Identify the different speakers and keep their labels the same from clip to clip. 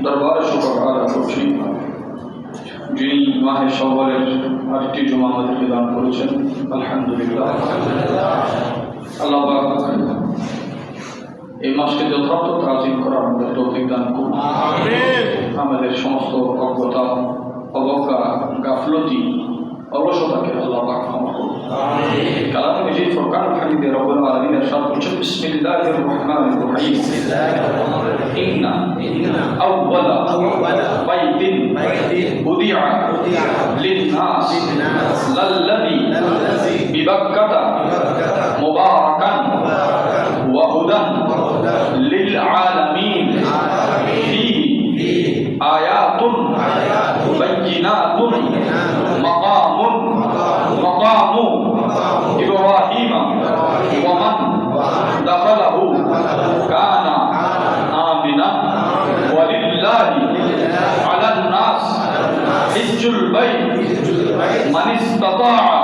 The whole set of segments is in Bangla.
Speaker 1: দরবারে শুকর আদায় করছি, যিনি মাহে শওয়ালের আরেকটি জুমা আমাদেরকে দান করেছেন। আলহামদুলিল্লাহ। আল্লাহ পাক এই মাসকে যথার্থ তাজিম করার আমাদের তৌফিক দান করুন। আমাদের সমস্ত অজ্ঞতা, অবজ্ঞা, গাফলতি, অলসতাকে আল্লাহ পাক ক্ষমা করুন। কালাম মাজিদ ফুরকান হামিদে রব্বুল আলামিন ইরশাদ করছেন, বিসমিল্লাহির রাহমানির রাহিম। ইন্না আউওয়ালা বাইতিন উদিআ লিন-নাস লাল্লাযী বিবাক্কাতা মুবারাকান ওয়া হুদান লিল আলামিন ফীহি আয়াতুন বায়্যিনাতুন মাকামু ইব্রাহিম ওয়া মান দাখালাহু কানা আমিনান ওয়া লিল্লাহি আলান নাস হিজ্জুল বাইত মান ইসতাতাআ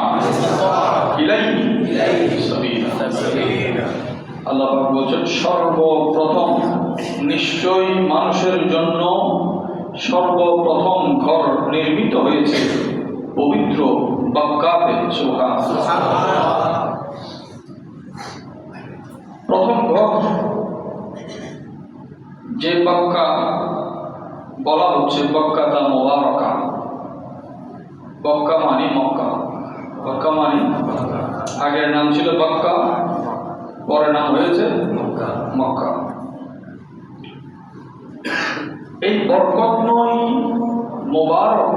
Speaker 1: ইলাইহি সাবিলা। আল্লাহ পাক বলেন, সর্বপ্রথম নিশ্চয়ই মানুষের জন্য সর্বপ্রথম ঘর নির্মিত হয়েছে পবিত্র মক্কাতে। সুবহানাল্লাহ। প্রথম ঘর যে মক্কা বলা হচ্ছে, মক্কাতা মুবারাকা। মক্কা মানে মক্কা, মক্কা মানে আগের নাম ছিল মক্কা, পরে নাম হয়েছে মক্কা। এই বরকতময় মোবারক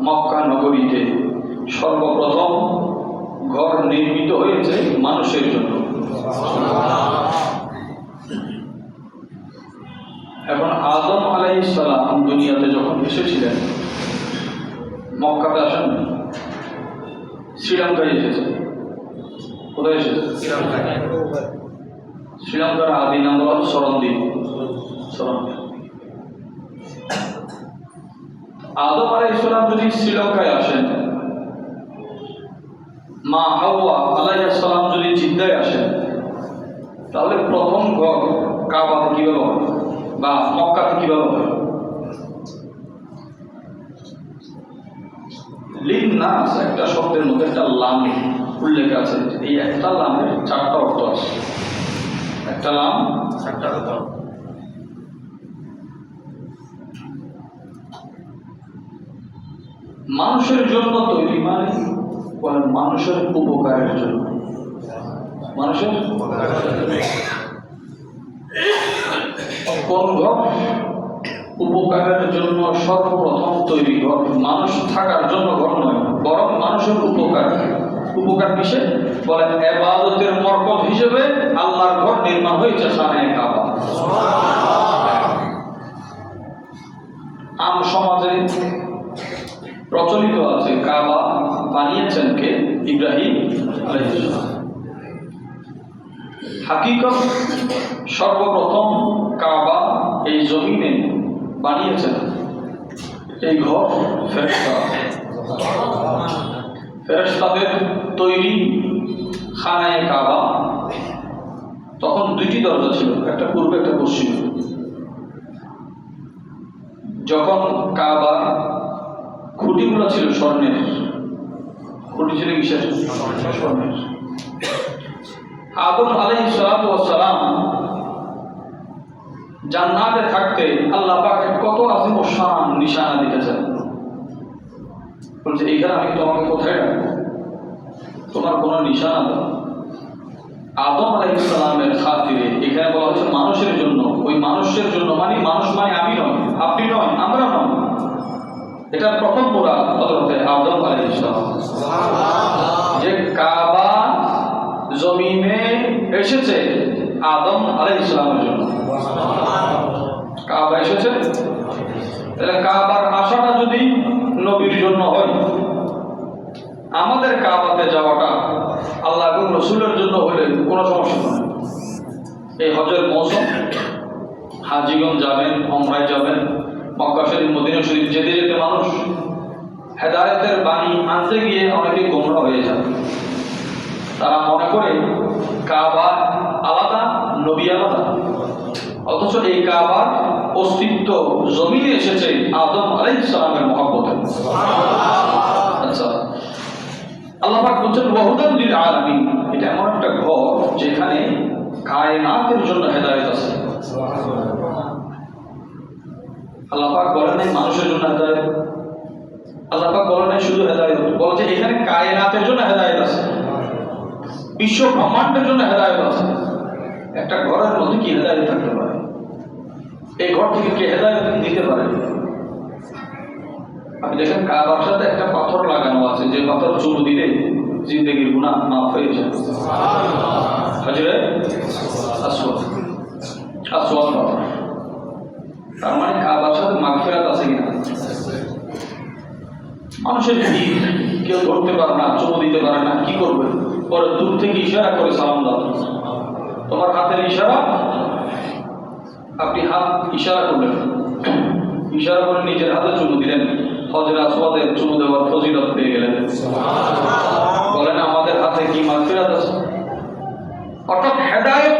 Speaker 1: মক্কা নগরীতে সর্বপ্রথম ঘর নির্মিত হয়েছে মানুষের জন্য। এখন আদম আলাইহিস সালাম দুনিয়াতে যখন এসেছিলেন, মক্কাতে আসেন, শ্রীলঙ্কায় এসেছেন। কোথায় এসেছে? শ্রীলঙ্কার আদি নাম হল সরণদ্বীপ। আদম আলাইহিস সালাম যদি শ্রীলঙ্কায় আসেন, মা হাওয়া আলাইহিস সালাম যদি জিদ্দায় আসেন, তাহলে প্রথম ঘর কাবাতে কিভাবে হবে বা মক্কাতে কিভাবে হবে? লিন-নাস একটা শব্দের মধ্যে একটা লাম উল্লেখ আছে। এই একটা লামের 4টা অর্থ আছে, একটা লাম 4টা অর্থ। মানুষের জন্য তৈরি মানে মানুষের উপকারের জন্য, মানুষের কোন ঘর উপকারের জন্য সর্বপ্রথম তৈরি ঘর, মানুষ থাকার জন্য ঘর নয়, বরং মানুষের উপকার। উপকার কিসে বলে? ইবাদতের মরকজ হিসেবে আল্লাহর ঘর নির্মাণ হয়েছে সানায়ে কাবা। আম সমাজে প্রচলিত আছে কাবা বানিয়েছেন কে? ইব্রাহিম আলাইহিস সালাম। হাকিকত সর্বপ্রথম কাবা এই জমিনে বানিয়েছেন এই ঘর ফেরেশতারা। ফেরেশতাদের তৈরি খানায়ে কাবা তখন 2টি দরজা ছিল, একটা পূর্বে একটা পশ্চিমে। যখন কাবা খুঁটিগুলো ছিল স্বর্ণের, খুঁটি ছিল কিসের? স্বর্ণের। আদম আলাইহিস সালাম জান্নাতে থাকতে আল্লাহ পাক কত আযীম ও শান নিশানা দিয়েছেন। বলছে এইখানে আমি তোমাকে কোথায় রাখবো, তোমার কোনো নিশানা দাও। আদম আলাইহিস সালামের খাতিরে এখানে বলা হচ্ছে মানুষের জন্য। ওই মানুষের জন্য মানে মানুষ মানে আমি নয়, আপনি নয়, আমরা নয়। এটা প্রথম মুরাদ হযরত আদম আলাইহিস সালাম, যে কাবা জমিনে এসেছে আদম আলাইহিস সালামের জন্য। কাবা এসেছে, তাহলে কাবার আশাটা যদি নবীর জন্য হয়, আমাদের কাবাতে যাওয়াটা আল্লাহ এবং রসুলের জন্য হলে কোনো সমস্যা নেই। এই হজের মৌসুম হাজিগণ যাবেন, ওমরায় যাবেন, মক্কা শরীফ মদিনা শরীফ যেতে যেতে মানুষ হেদায়েতের বাণী আনতে গিয়ে অনেকে গোমরা হয়ে যাবে। তারা মনে করে কাবা আলাদা, নবী আলাদা, অথচ এই কাবার অস্তিত্ব জমিনে এসেছে আদম আলাইহিস সালামের মহব্বতে। আচ্ছা, আল্লাহ পাক বলছেন ওয়াহুদান লিল আলামিন, এটা এমন একটা ঘর যেখানে কায়নাতের জন্য হেদায়েত আছে। আল্লাহ পাক বলেন নাই মানুষের জন্য হেদায়েত, আল্লাহ পাক বলেন নাই শুধু হেদায়েত, বলছে এখানে কায়নাতের জন্য হেদায়েত আছে, বিশ্ব ব্রহ্মাণ্ডের জন্য হেদায়েত আছে। একটা ঘরের মধ্যে কি হেদায়েত থাকতে পারে? এই ঘর থেকে কে হেদায়েত দিতে পারে? আপনি দেখেন কাবার সাথে একটা পাথর লাগানো আছে, যে পাথর চুমু দিলে জিন্দেগির গুনাহ মাফ হয়ে যায়। হাজরে আসওয়াদ, আসওয়াদ পাথর। তার মানে কাবার সাথে মাগফিরাত আছে কিনা? মানুষের ভিড়, কেউ ধরতে পারে না, চুমু দিতে পারে না, কি করবে? পরে দূর থেকে ইশারা করে সালাম দাও। তোমার হাতের ইশারা, আপনি হাত ইশারা করলেন, ইশারা করে নিজের হাতে চুমু দিলেন, হজরে আসওয়াদের চুমু দেওয়ার ফজিলত পেয়ে গেলেন। বলেন আমাদের হাতে কি মাগফিরাত আছে? অর্থাৎ হেদায়েত